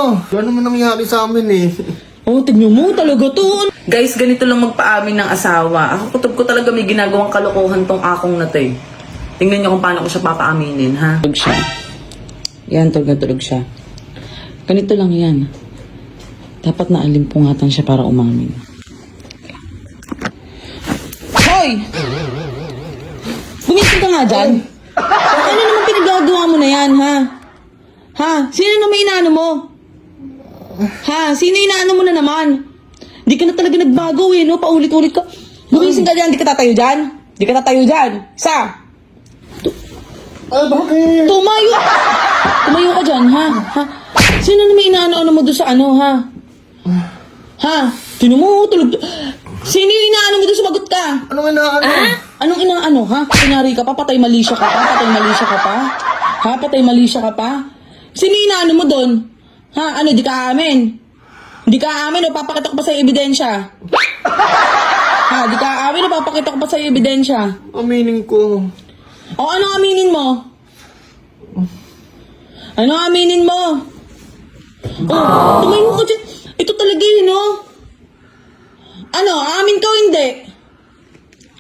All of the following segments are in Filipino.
Ano naman nangyari sa amin eh? Oh, tignan mo talaga to. Guys, ganito lang magpaamin ng asawa. Ako kutob ko talaga may ginagawang kalokohan tong akong na to eh. Tingnan niyo kung paano ko siya papaaminin, ha? Tulog siya. Yan, tulog siya. Ganito lang yan. Dapat naalimpungatan siya para umamin. Hoy! Bumising ka nga dyan. Ano naman pinagagawa mo na yan, ha? Ha? Sino naman inaano mo? Ha? Sino inaano mo na naman? Di ka na talaga nagbago eh, no? Paulit-ulit ka. Bumising ka dyan, di ka tatayo dyan? Di ka tatayo dyan? Isa! Bakit? Tumayo ka dyan, ha? Ha? Sino naman inaano mo doon sa ano, ha? Ha? Sino mo, tulog. Sino yung inaano mo doon, sumagot ka? Anong inaano? Anong inaano, ha? Kunyari ka pa, patay malisya ka pa? Patay malisya ka pa? Ha? Patay malisya ka pa? Sino yung inaano mo doon? Ha? Ano, di ka amin? Di ka amin o papakita ko pa sa ebidensya? Ha? Di ka amin o papakita ko pa sa ebidensya? Aminin ko. O ano aminin mo? Ano aminin mo? Oh, tumayo ka dyan. Ito talaga yun, no? Ano, aamin ka o hindi?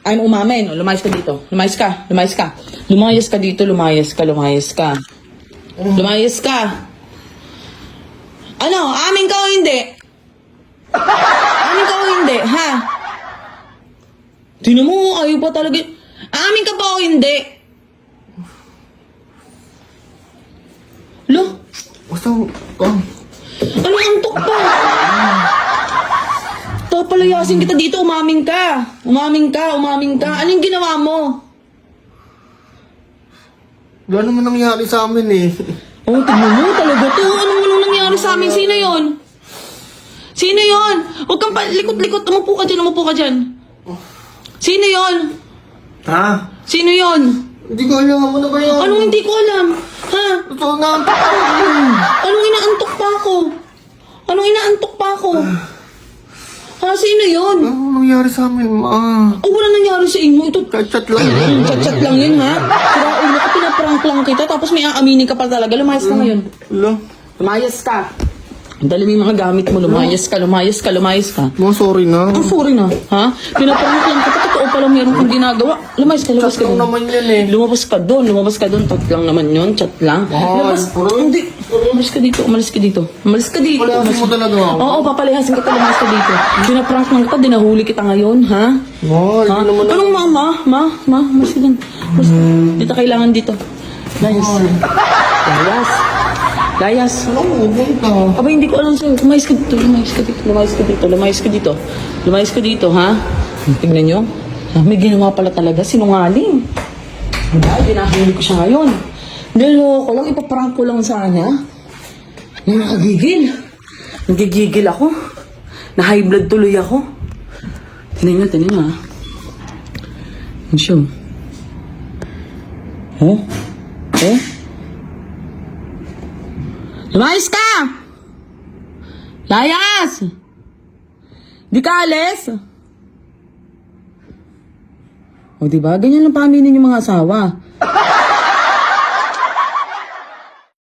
Ayaw mo umamin. O, lumayas ka dito. Lumayas ka. Lumayas ka. Lumayas ka dito. Lumayas ka. Lumayas ka. Lumayas ka. Ano, aamin ka o hindi? Aamin ka o hindi, ha? Tingnan mo, ayaw pa talaga. Aamin ka pa o hindi? Lo? Basta, Ano antok pa? Papalayasin kita dito, umaming ka. Umaming ka. Anong ginawa mo? Ano naman nangyari sa amin eh? Oh, tignan mo talaga to. Anong nangyari sa amin? Sino yon? Sino yon? Huwag kang likot-likot. Umupo ka dyan. Sino yon? Ha? Sino yon? Hindi ko alam. Ano ba yan? Anong hindi ko alam? Ha? Totoo na. Anong inaantok pa ako? Ha? Sino yon? Ano nangyari sa amin, ma? Oh, wala nangyari sa inyo. Ito, Chat lang. chat-chat lang yun, ha? Sira ulo ka, pinaprank lang kita, tapos may aaminin ka pa talaga. Lumayas ka ngayon. Wala. Lumayas ka. Ang dali mo yung mga gamit mo. Lumayas ka. Ma, sorry na. Ang sorry na, ha? Pinaprank lang kita. Totoo pala meron kang ginagawa. Lumayas ka Chat lang doon. naman yan eh. Lumabas ka doon. Chat lang naman yun. Chat lang. Lumabas. Hindi. Umalis ka dito. Palayasin mo talaga ako. Oo, papalayasin kita. Lumayas ka dito. Pinaprank lang kita. Dinahuli kita ngayon, ha? Ma, Ha? hindi naman Anong ma? Mas yan. Dito kailangan dito. Layas. Ano mo, ka? Aba, hindi ko alam sa'yo. Lumayas ka dito, ha? Tingnan nyo. May ginawa pala talaga. Sinungaling. Dahil dinahuli ko siya ngayon. Niloko lang. Ipaprank ko lang sana. Nakagigil. Nagigigil ako. Na high blood tuloy ako. Tingnan nyo, ha? Ang siyo. Oh? Lumayas ka! Layas! Di ka alis? O, diba? Ganyan lang paaminin yung mga asawa.